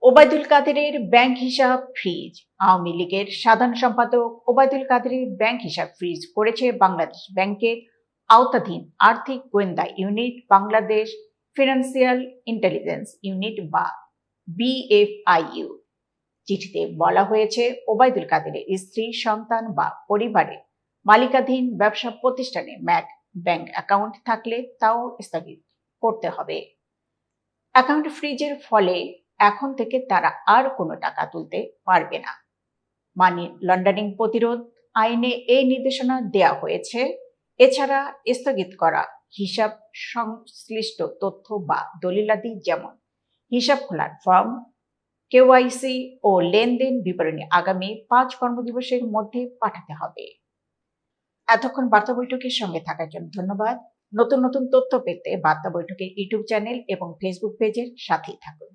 ওবায়দুল কাদেরের ব্যাংক হিসাব ফ্রিজ। আওয়ামী লীগের সাধারণ সম্পাদক ওবায়দুল কাদেরের ব্যাংক হিসাব ফ্রিজ করেছে বাংলাদেশ ব্যাংকের আওতাধীন আর্থিক গোয়েন্দা unit, Bangladesh financial intelligence unit বা বিএফআইইউ। চিঠিতে বলা হয়েছে, ওবায়দুল কাদেরের স্ত্রী, সন্তান বা পরিবারের মালিকাধীন ব্যবসা প্রতিষ্ঠানে ব্যাংক অ্যাকাউন্ট থাকলে তাও স্থগিত করতে হবে। অ্যাকাউন্ট ফ্রিজের ফলে এখন থেকে তারা আর কোনো টাকা তুলতে পারবে না। মানি লন্ডারিং প্রতিরোধ আইনে এই নির্দেশনা দেয়া হয়েছে। এছাড়া স্থগিত করা হিসাব সংশ্লিষ্ট তথ্য বা দলিলাদি, যেমন হিসাব খোলার ফর্ম, কেওয়াইসি ও লেনদেন বিবরণী আগামী 5 কর্মদিবসের মধ্যে পাঠাতে হবে। এতক্ষণ বার্তা বৈঠকের সঙ্গে থাকার জন্য ধন্যবাদ। নতুন নতুন তথ্য পেতে বার্তা বৈঠকের ইউটিউব চ্যানেল এবং ফেসবুক পেজের সাথেই থাকুন।